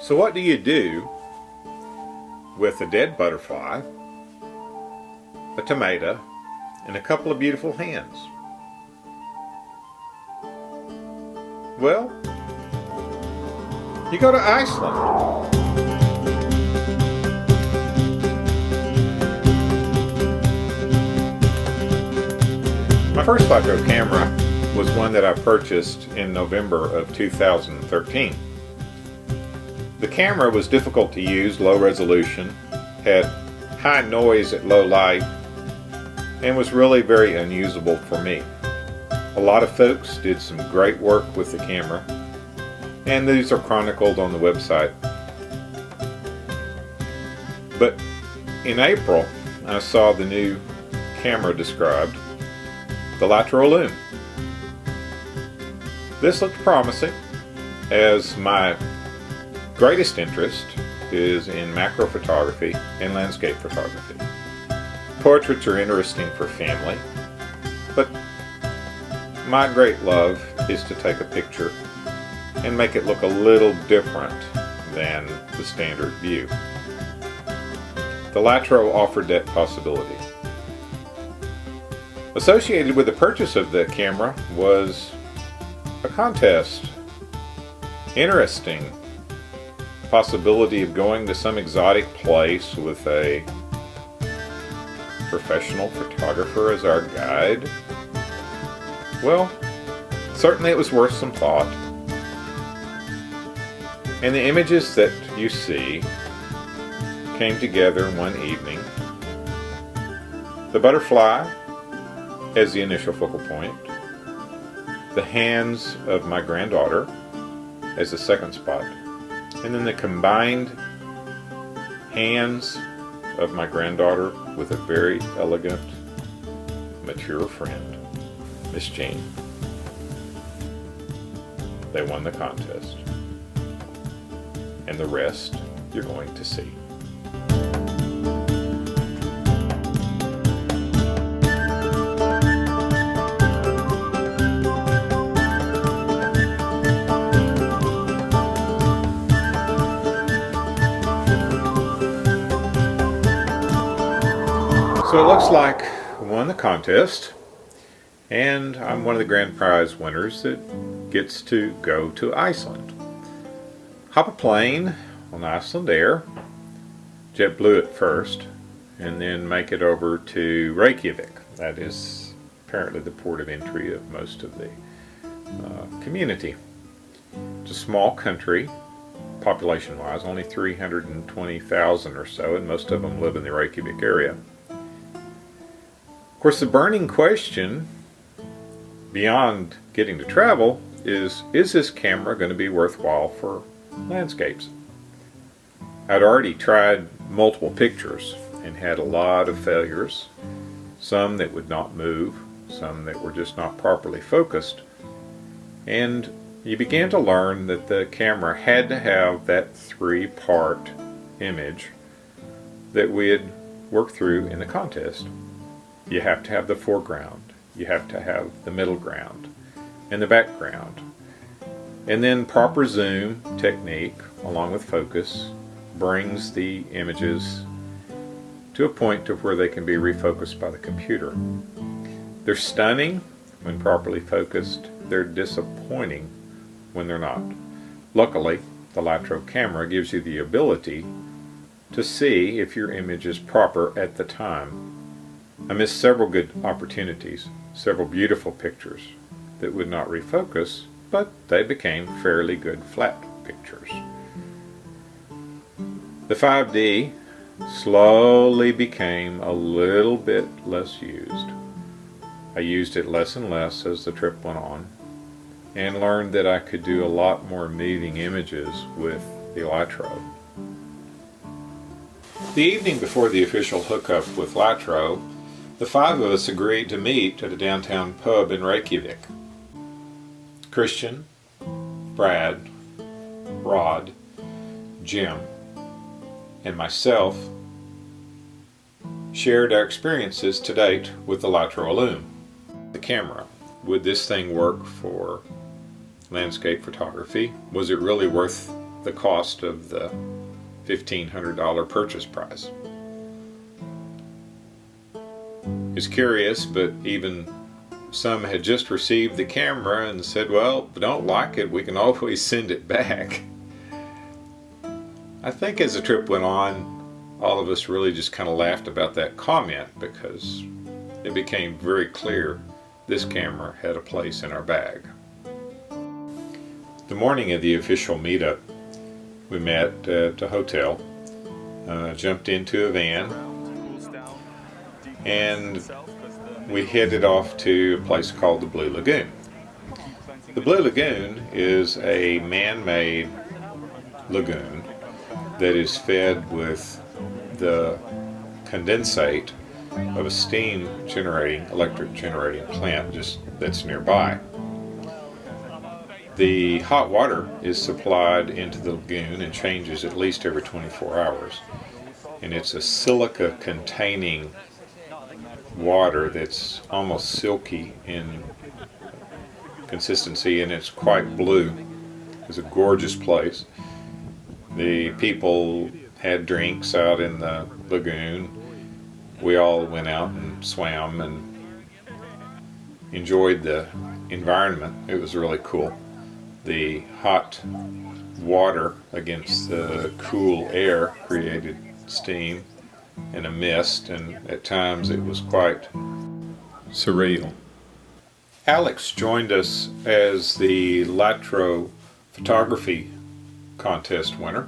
So what do you do with a dead butterfly, a tomato, and a couple of beautiful hens? Well, you go to Iceland. My first Lytro camera was one that I purchased in November of 2013. The camera was difficult to use, low resolution, had high noise at low light, and was really very unusable for me. A lot of folks did some great work with the camera, and these are chronicled on the website. But in April, I saw the new camera described, the Lytro Illum. This looked promising, as my greatest interest is in macro photography and landscape photography. Portraits are interesting for family, but my great love is to take a picture and make it look a little different than the standard view. The Lytro offered that possibility. Associated with the purchase of the camera was a contest. Interesting. Possibility of going to some exotic place with a professional photographer as our guide. Well, certainly it was worth some thought. And the images that you see came together one evening. The butterfly as the initial focal point, the hands of my granddaughter as the second spot, and then the combined hands of my granddaughter with a very elegant, mature friend, Miss Jean. They won the contest. And the rest you're going to see. So it looks like I won the contest, and I'm one of the grand prize winners that gets to go to Iceland. Hop a plane on Iceland Air, JetBlue at first, and then make it over to Reykjavik. That is apparently the port of entry of most of the community. It's a small country, population-wise, only 320,000 or so, and most of them live in the Reykjavik area. Of course, the burning question beyond getting to travel is this camera going to be worthwhile for landscapes? I'd already tried multiple pictures and had a lot of failures, some that would not move, some that were just not properly focused, and you began to learn that the camera had to have that three-part image that we had worked through in the contest. You have to have the foreground, you have to have the middle ground, and the background. And then proper zoom technique, along with focus, brings the images to a point to where they can be refocused by the computer. They're stunning when properly focused. They're disappointing when they're not. Luckily, the Lytro camera gives you the ability to see if your image is proper at the time. I missed several good opportunities, several beautiful pictures that would not refocus, but they became fairly good flat pictures. The 5D slowly became a little bit less used. I used it less and less as the trip went on, and learned that I could do a lot more moving images with the Lytro. The evening before the official hookup with Lytro, the five of us agreed to meet at a downtown pub in Reykjavik. Christian, Brad, Rod, Jim, and myself shared our experiences to date with the Lytro Illum. The camera. Would this thing work for landscape photography? Was it really worth the cost of the $1,500 purchase price. It's curious, but even some had just received the camera and said, well, if we don't like it, we can always send it back. I think as the trip went on, all of us really just kind of laughed about that comment because it became very clear this camera had a place in our bag. The morning of the official meetup, we met at a hotel, jumped into a van, and we headed off to a place called the Blue Lagoon. The Blue Lagoon is a man-made lagoon that is fed with the condensate of a steam generating, electric generating plant just that's nearby. The hot water is supplied into the lagoon and changes at least every 24 hours. And it's a silica containing water that's almost silky in consistency, and it's quite blue. It's a gorgeous place. The people had drinks out in the lagoon. We all went out and swam and enjoyed the environment. It was really cool. The hot water against the cool air created steam and a mist, and at times it was quite surreal. Alex joined us as the Lytro photography contest winner.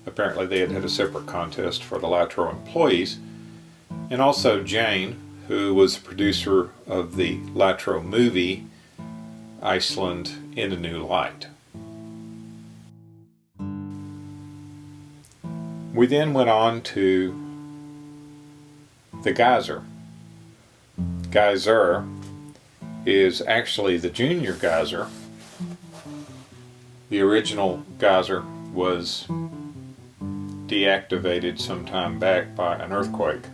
Apparently they had a separate contest for the Lytro employees. And also Jane, who was the producer of the Lytro movie Iceland in a New Light. We then went on to the geyser. Geyser is actually the junior geyser. The original geyser was deactivated some time back by an earthquake.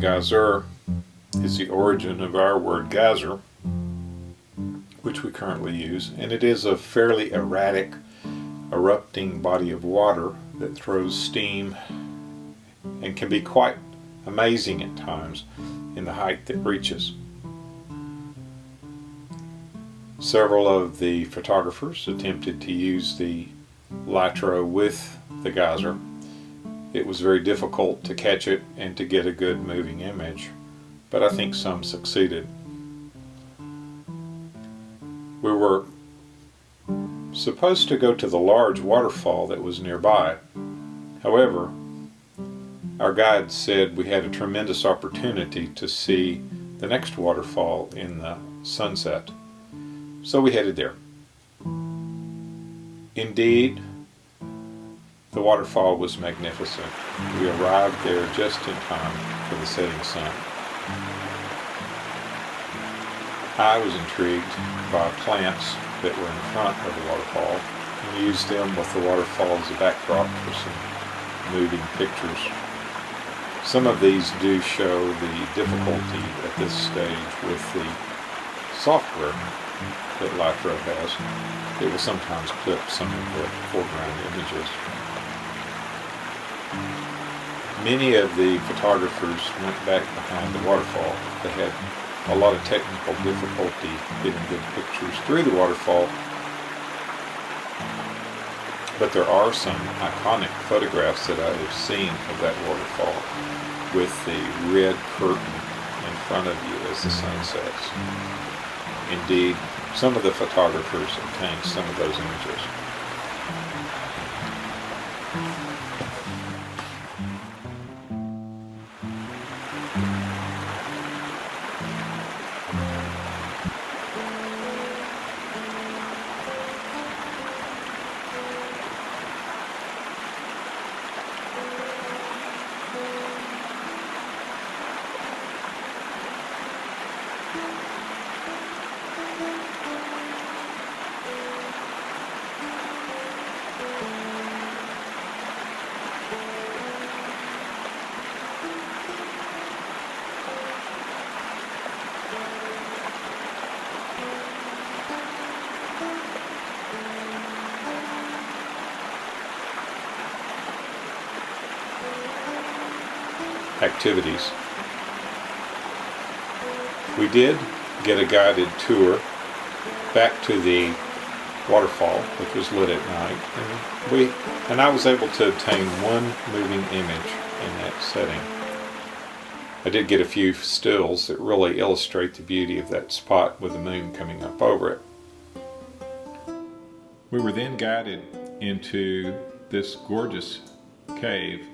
Geyser is the origin of our word geyser, which we currently use, and it is a fairly erratic, erupting body of water that throws steam and can be quite amazing at times in the height that reaches. Several of the photographers attempted to use the Lytro with the geyser. It was very difficult to catch it and to get a good moving image, but I think some succeeded. We were supposed to go to the large waterfall that was nearby. However, our guide said we had a tremendous opportunity to see the next waterfall in the sunset. So we headed there. Indeed, the waterfall was magnificent. We arrived there just in time for the setting sun. I was intrigued by plants that were in front of the waterfall and used them with the waterfall as a backdrop for some moving pictures. Some of these do show the difficulty at this stage with the software that Lytro has. It will sometimes clip some of the foreground images. Many of the photographers went back behind the waterfall. They had a lot of technical difficulty getting good pictures through the waterfall, but there are some iconic photographs that I have seen of that waterfall with the red curtain in front of you as the sun sets. Indeed, some of the photographers obtained some of those images. activities. We did get a guided tour back to the waterfall, which was lit at night, and I was able to obtain one moving image in that setting. I did get a few stills that really illustrate the beauty of that spot with the moon coming up over it. We were then guided into this gorgeous cave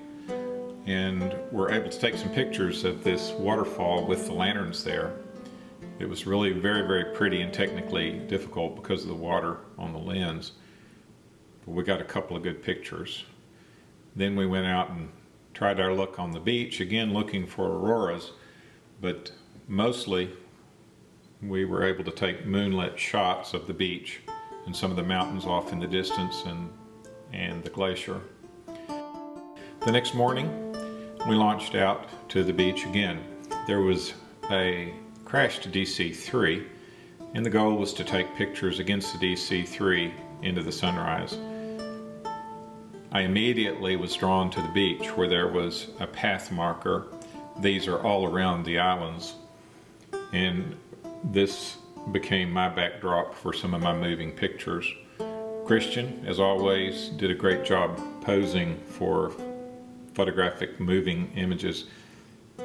and were able to take some pictures of this waterfall with the lanterns there. It was really very, very pretty and technically difficult because of the water on the lens, but we got a couple of good pictures. Then we went out and tried our luck on the beach, again looking for auroras, but mostly we were able to take moonlit shots of the beach and some of the mountains off in the distance and the glacier. The next morning we launched out to the beach again. There was a crashed DC-3 and the goal was to take pictures against the DC-3 into the sunrise. I immediately was drawn to the beach where there was a path marker. These are all around the islands, and this became my backdrop for some of my moving pictures. Christian, as always, did a great job posing for photographic moving images,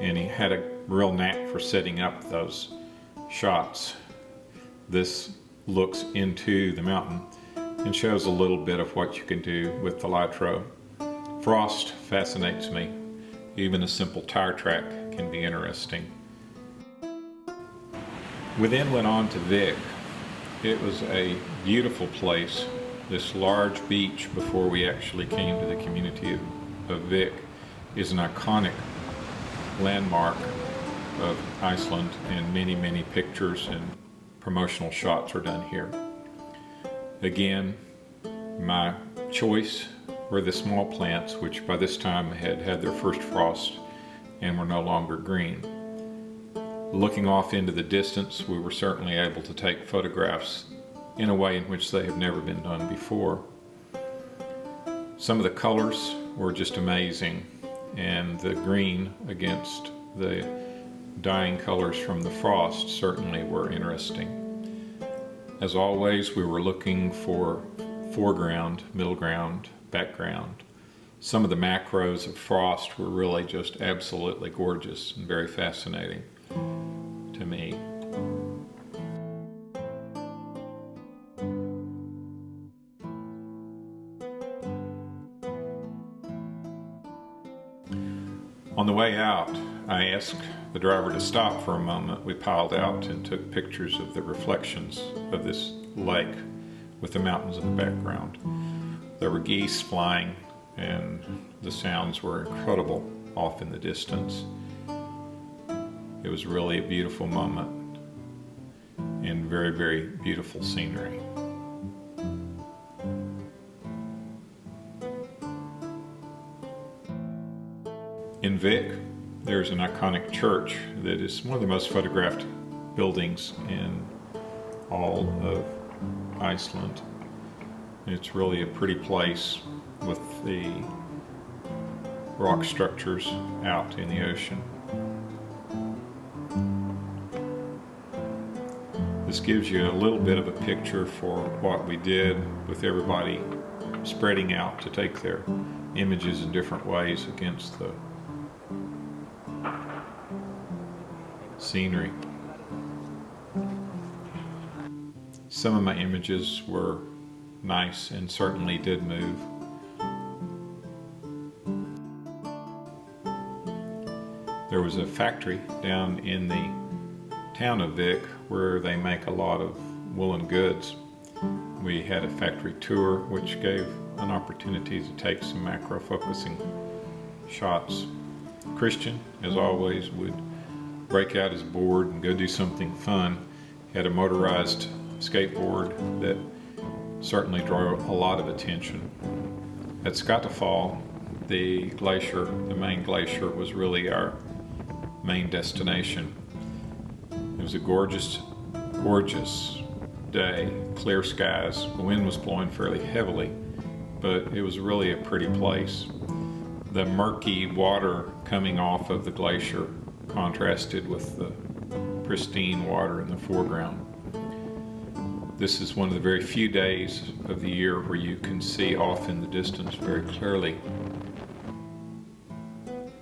and he had a real knack for setting up those shots. This looks into the mountain and shows a little bit of what you can do with the Lytro. Frost fascinates me. Even a simple tire track can be interesting. We then went on to Vic. It was a beautiful place, this large beach before we actually came to the community of Vic is an iconic landmark of Iceland, and many, many pictures and promotional shots are done here. Again, my choice were the small plants, which by this time had had their first frost and were no longer green. Looking off into the distance, we were certainly able to take photographs in a way in which they have never been done before. Some of the colors were just amazing, and the green against the dying colors from the frost certainly were interesting. As always, we were looking for foreground, middle ground, background. Some of the macros of frost were really just absolutely gorgeous and very fascinating to me. On the way out, I asked the driver to stop for a moment. We piled out and took pictures of the reflections of this lake with the mountains in the background. There were geese flying and the sounds were incredible off in the distance. It was really a beautiful moment and very, very beautiful scenery. In Vic, there's an iconic church that is one of the most photographed buildings in all of Iceland. It's really a pretty place with the rock structures out in the ocean. This gives you a little bit of a picture for what we did with everybody spreading out to take their images in different ways against the scenery. Some of my images were nice and certainly did move. There was a factory down in the town of Vic where they make a lot of woolen goods. We had a factory tour which gave an opportunity to take some macro focusing shots. Christian, as always, would break out his board and go do something fun. He had a motorized skateboard that certainly drew a lot of attention. At Skaftafell, the glacier, the main glacier, was really our main destination. It was a gorgeous, gorgeous day, clear skies. The wind was blowing fairly heavily, but it was really a pretty place. The murky water coming off of the glacier contrasted with the pristine water in the foreground. This is one of the very few days of the year where you can see off in the distance very clearly.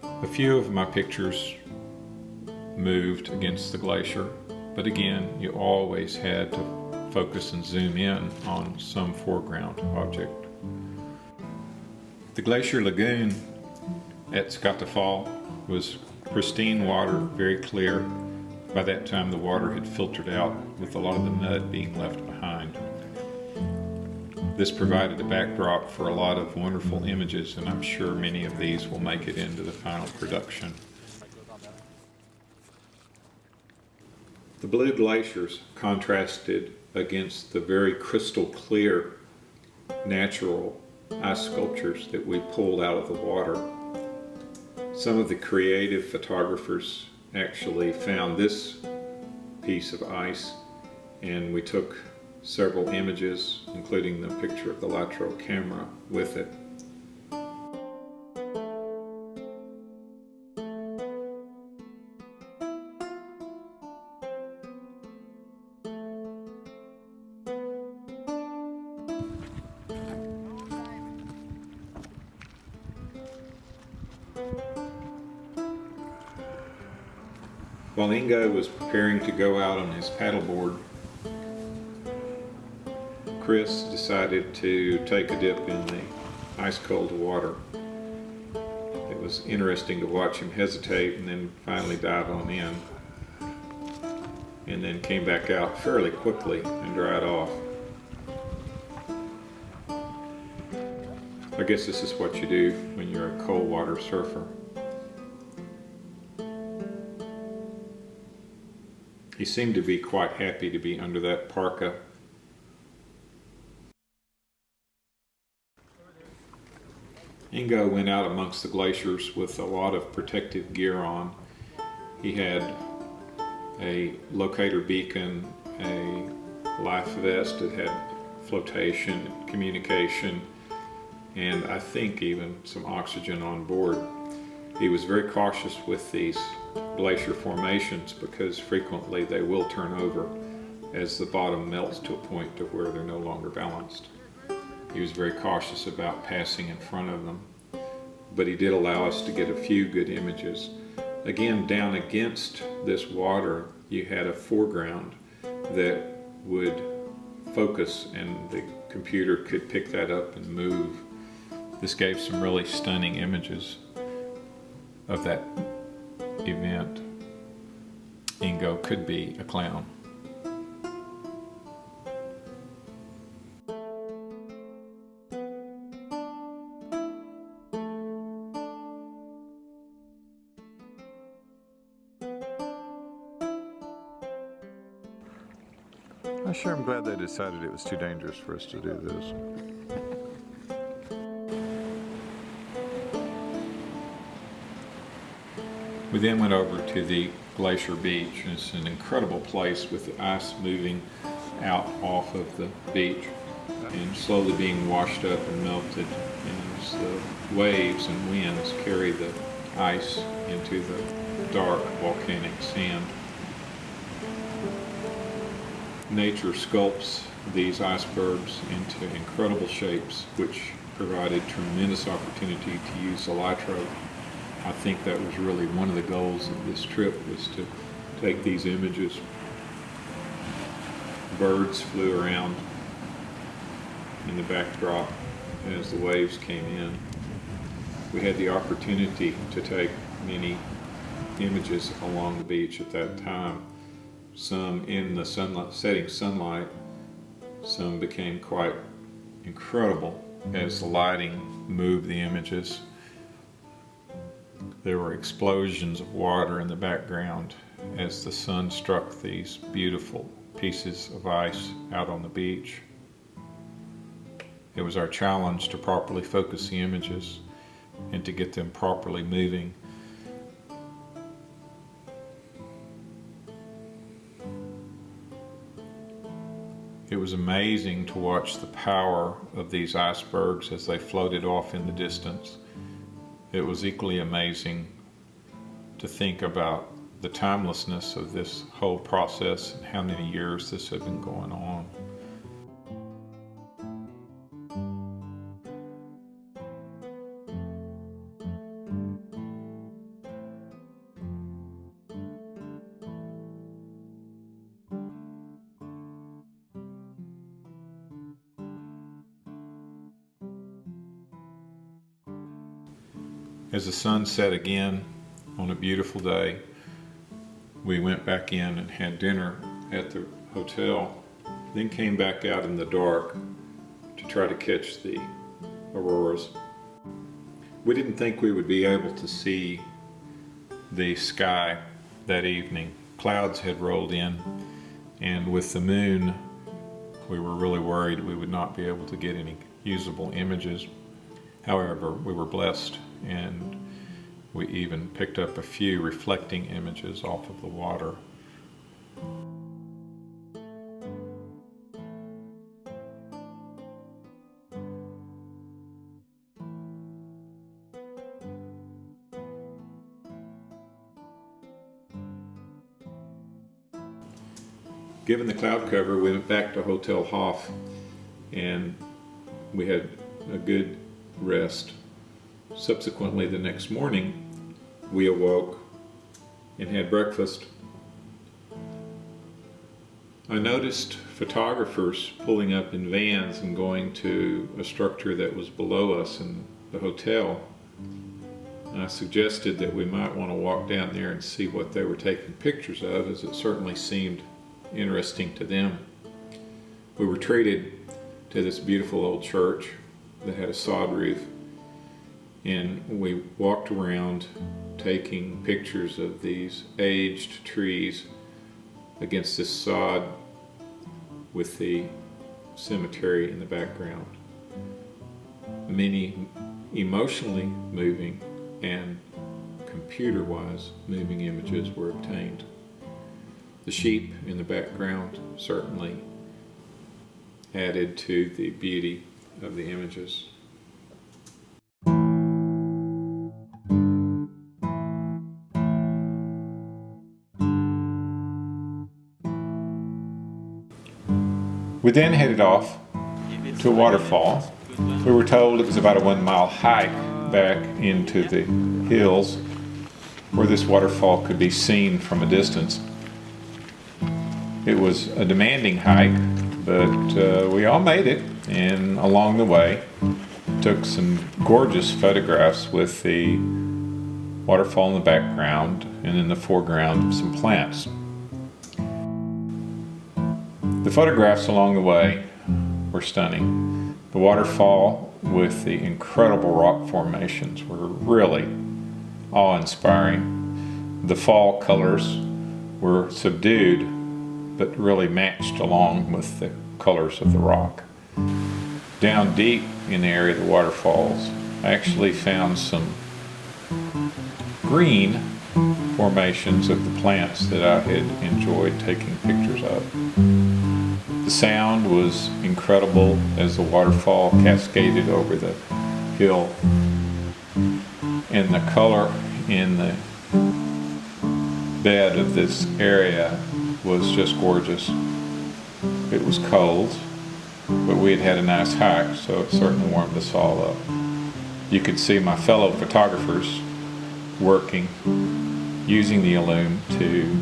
A few of my pictures moved against the glacier, but again, you always had to focus and zoom in on some foreground object. The glacier lagoon at Skaftafell was pristine water, very clear. By that time the water had filtered out with a lot of the mud being left behind. This provided a backdrop for a lot of wonderful images, and I'm sure many of these will make it into the final production. The blue glaciers contrasted against the very crystal clear natural ice sculptures that we pulled out of the water. Some of the creative photographers actually found this piece of ice, and we took several images, including the picture of the Lytro camera with it. While Ingo was preparing to go out on his paddleboard, Chris decided to take a dip in the ice-cold water. It was interesting to watch him hesitate and then finally dive on in, and then came back out fairly quickly and dried off. I guess this is what you do when you're a cold water surfer. He seemed to be quite happy to be under that parka. Ingo went out amongst the glaciers with a lot of protective gear on. He had a locator beacon, a life vest that had flotation, communication, and I think even some oxygen on board. He was very cautious with these glacier formations because frequently they will turn over as the bottom melts to a point to where they're no longer balanced. He was very cautious about passing in front of them, but he did allow us to get a few good images. Again, down against this water, you had a foreground that would focus and the computer could pick that up and move. This gave some really stunning images of that event. Ingo could be a clown. I sure am glad they decided it was too dangerous for us to do this. We then went over to the glacier beach, and it's an incredible place with the ice moving out off of the beach and slowly being washed up and melted, and as the waves and winds carry the ice into the dark volcanic sand. Nature sculpts these icebergs into incredible shapes, which provided tremendous opportunity to use the Lytro. I think that was really one of the goals of this trip, was to take these images. Birds flew around in the backdrop as the waves came in. We had the opportunity to take many images along the beach at that time. Some in the sunlight, setting sunlight, some became quite incredible as the lighting moved the images. There were explosions of water in the background as the sun struck these beautiful pieces of ice out on the beach. It was our challenge to properly focus the images and to get them properly moving. It was amazing to watch the power of these icebergs as they floated off in the distance. it was equally amazing to think about the timelessness of this whole process and how many years this had been going on. As the sun set again on a beautiful day, we went back in and had dinner at the hotel, then came back out in the dark to try to catch the auroras. We didn't think we would be able to see the sky that evening. Clouds had rolled in, and with the moon, we were really worried we would not be able to get any usable images. However, we were blessed, and we even picked up a few reflecting images off of the water. Given the cloud cover, we went back to Hotel Hof, and we had a good rest. Subsequently, the next morning, we awoke and had breakfast. I noticed photographers pulling up in vans and going to a structure that was below us in the hotel. And I suggested that we might want to walk down there and see what they were taking pictures of, as it certainly seemed interesting to them. We were treated to this beautiful old church that had a sod roof, and we walked around taking pictures of these aged trees against this sod with the cemetery in the background. Many emotionally moving and computer-wise moving images were obtained. The sheep in the background certainly added to the beauty of the images. We then headed off to a waterfall. We were told it was about a 1 mile hike back into the hills where this waterfall could be seen from a distance. It was a demanding hike, but we all made it, and along the way took some gorgeous photographs with the waterfall in the background and in the foreground some plants. The photographs along the way were stunning. The waterfall with the incredible rock formations were really awe-inspiring. The fall colors were subdued but really matched along with the colors of the rock. Down deep in the area of the waterfalls, I actually found some green formations of the plants that I had enjoyed taking pictures of. The sound was incredible as the waterfall cascaded over the hill, and the color in the bed of this area was just gorgeous. It was cold, but we had had a nice hike, so it certainly warmed us all up. You could see my fellow photographers working, using the Illum to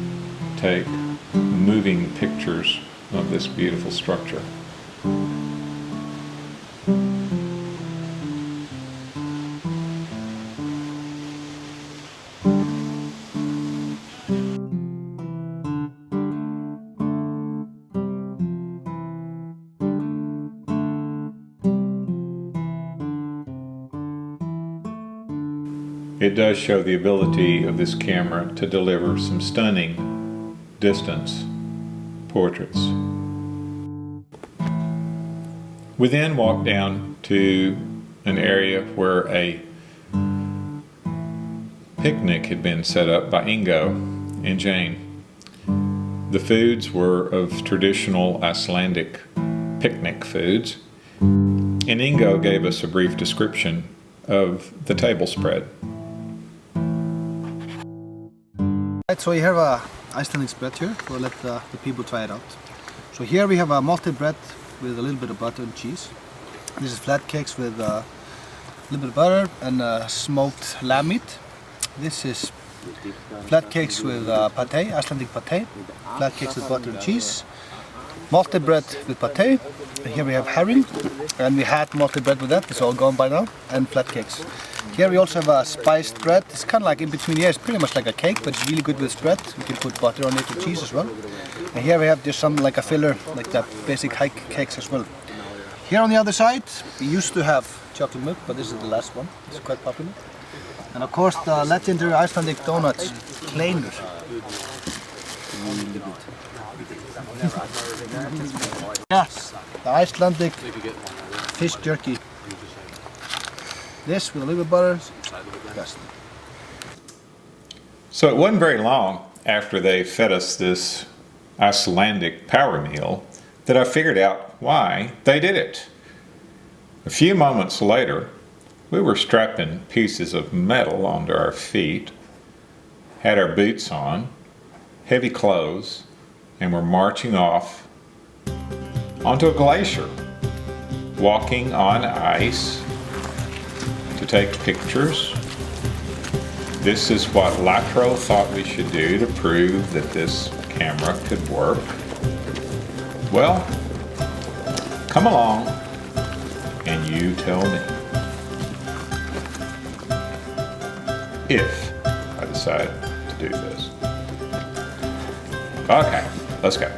take moving pictures of this beautiful structure. It does show the ability of this camera to deliver some stunning distance portraits. We then walked down to an area where a picnic had been set up by Ingo and Jane. The foods were of traditional Icelandic picnic foods, and Ingo gave us a brief description of the table spread. Right, so you have a Icelandic spread here. We'll let the people try it out. So here we have a malted bread with a little bit of butter and cheese. This is flat cakes with a little bit of butter and smoked lamb meat. This is flat cakes with pate, Icelandic pate. Flat cakes with butter and cheese. Malted bread with pate. And here we have herring, and we had malted bread with that. It's all gone by now. And flat cakes. Here we also have a spiced bread. It's kind of like in between here. It's pretty much like a cake, but it's really good with spread. We can put butter on it and cheese as well. And here we have just some like a filler, like the basic hike cakes as well. Here on the other side, we used to have chocolate milk, but this is the last one. It's quite popular. And of course the legendary Icelandic donuts, kleinur. Really good. Yes, the Icelandic fish jerky. This with a little bit of butter, best. So it wasn't very long after they fed us this Icelandic power meal that I figured out why they did it. A few moments later, we were strapping pieces of metal onto our feet, had our boots on, heavy clothes, and were marching off onto a glacier, walking on ice to take pictures. This is what Lytro thought we should do to prove that this camera could work. Well, come along and you tell me if I decide to do this. Okay, let's go.